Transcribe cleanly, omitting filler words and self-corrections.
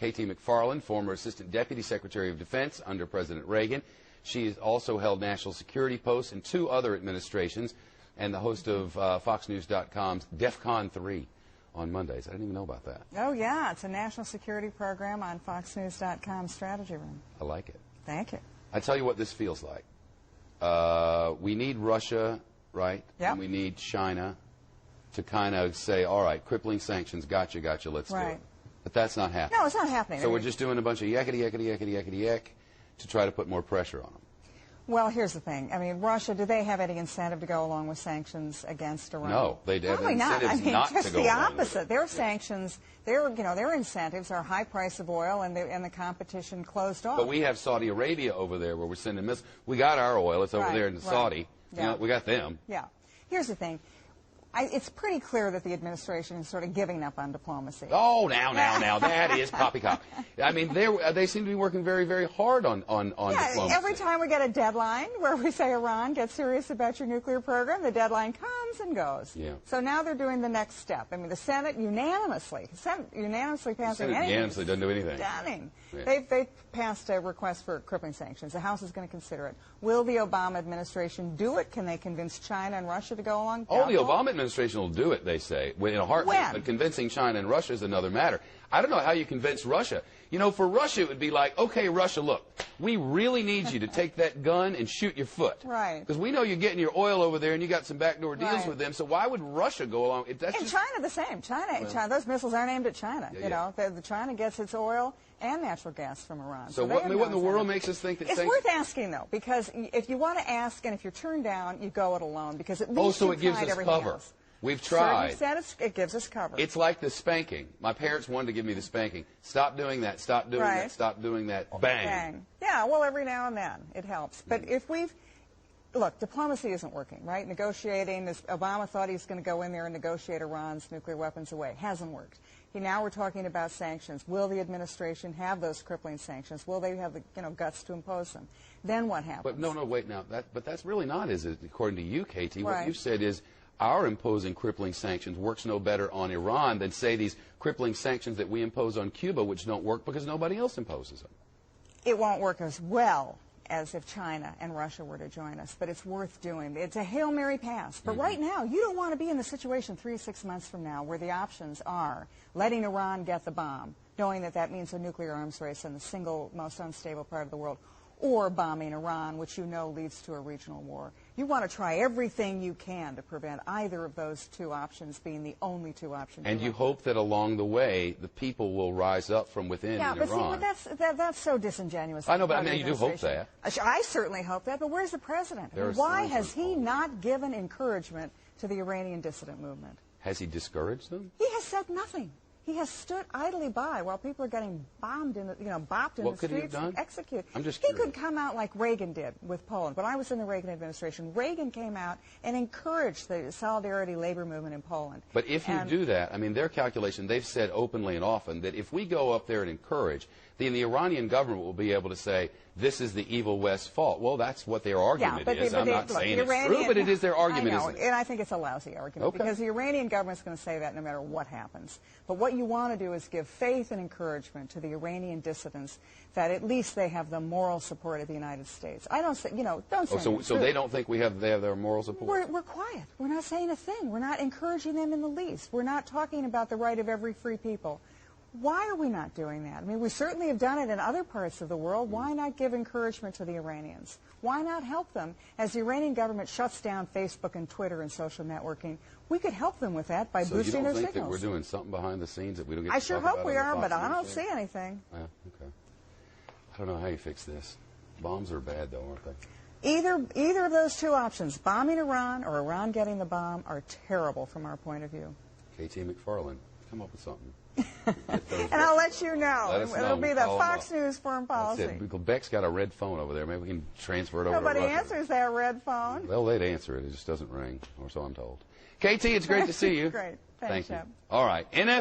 K.T. McFarland, former Assistant Deputy Secretary of Defense under President Reagan. She has also held national security posts in 2 other administrations, and the host of FoxNews.com's DEFCON 3 on Mondays. I didn't even know about that. Oh, yeah. It's a national security program on FoxNews.com's strategy room. I like it. Thank you. I tell you what this feels like. We need Russia, right? Yep. And we need China to kind of say, all right, crippling sanctions, gotcha, let's do it. But that's not happening. No, it's not happening. So we're just doing a bunch of yakety to try to put more pressure on them. Well, here's the thing. I mean, Russia, do they have any incentive to go along with sanctions against Iran? No, they have Probably not. incentives I mean, not to just go the along opposite. with it. Their sanctions, their incentives are high price of oil and the competition closed off. But we have Saudi Arabia over there where we're sending missiles. We got our oil. It's over there in Saudi. Yeah. You know, we got them. Yeah. Here's the thing. It's pretty clear that the administration is sort of giving up on diplomacy. Oh, now, that is poppycock. I mean, they seem to be working very, very hard on diplomacy. Every time we get a deadline where we say, Iran, get serious about your nuclear program, the deadline comes and goes. Yeah. So now they're doing the next step. I mean, the Senate unanimously passing anything. Unanimously doesn't do anything. Stunning. Yeah. They passed a request for crippling sanctions. The House is going to consider it. Will the Obama administration do it? Can they convince China and Russia to go along? Oh, the Obama administration will do it, they say, in a heartbeat. When? But convincing China and Russia is another matter. I don't know how you convince Russia. You know, for Russia, it would be like, okay, Russia, look, we really need you to take that gun and shoot your foot. Right. Because we know you're getting your oil over there and you got some backdoor deals with them, so why would Russia go along? China the same. China, those missiles aren't aimed at China. Yeah, you know, the China gets its oil and natural gas from Iran. So what in the world makes us think that it's worth asking, though, because if you want to ask and if you're turned down, you go it alone, because at least so it gives us cover. Else. We've tried. It gives us cover. It's like the spanking. My parents wanted to give me the spanking. Stop doing that. Stop doing that. Stop doing that. Bang. Bang. Yeah, well, every now and then it helps. But look, diplomacy isn't working, right? Negotiating, Obama thought he was going to go in there and negotiate Iran's nuclear weapons away. Hasn't worked. Now we're talking about sanctions. Will the administration have those crippling sanctions? Will they have the guts to impose them? Then what happens? But wait now. But that's really not, is it? According to you, Katie, what Right. you said is our imposing crippling sanctions works no better on Iran than, say, these crippling sanctions that we impose on Cuba, which don't work because nobody else imposes them. It won't work as well as if China and Russia were to join us, but it's worth doing. It's a Hail Mary pass. But right now, you don't want to be in the situation 3 or 6 months from now where the options are letting Iran get the bomb, knowing that that means a nuclear arms race in the single most unstable part of the world, or bombing Iran, which you know leads to a regional war. You want to try everything you can to prevent either of those 2 options being the only 2 options. And you hope that along the way, the people will rise up from within Iran. Yeah, but that's so disingenuous. I know, but I mean, you do hope that. I certainly hope that, but where's the president? Why has he not given encouragement to the Iranian dissident movement? Has he discouraged them? He has said nothing. He has stood idly by while people are getting bombed bopped in the streets and executed. I'm just curious. He could come out like Reagan did with Poland. When I was in the Reagan administration, Reagan came out and encouraged the solidarity labor movement in Poland. But if you do that, I mean, their calculation, they've said openly and often that if we go up there and encourage, then the Iranian government will be able to say, this is the evil West's fault. Well, that's what their argument is. I'm not saying it's true, but it is their argument, isn't it? And I think it's a lousy argument because the Iranian government's going to say that no matter what happens. But what you want to do is give faith and encouragement to the Iranian dissidents that at least they have the moral support of the United States. I don't say, don't say so they don't think they have their moral support? We're quiet. We're not saying a thing. We're not encouraging them in the least. We're not talking about the right of every free people. Why are we not doing that? I mean, we certainly have done it in other parts of the world. Why not give encouragement to the Iranians? Why not help them? As the Iranian government shuts down Facebook and Twitter and social networking, we could help them with that by boosting their signals. So you don't think that we're doing something behind the scenes that we don't get to talk about? I sure hope we are, but I don't see anything. Yeah, okay. I don't know how you fix this. Bombs are bad, though, aren't they? Either of those 2 options, bombing Iran or Iran getting the bomb, are terrible from our point of view. K.T. McFarland, come up with something. And I'll let you know. It'll be the Fox News Foreign Policy. Beck's got a red phone over there. Maybe we can transfer it over to Russia. Nobody answers that red phone. Well, they'd answer it. It just doesn't ring, or so I'm told. KT, it's great to see you. Great. Thanks, Thank you. Shep. All right.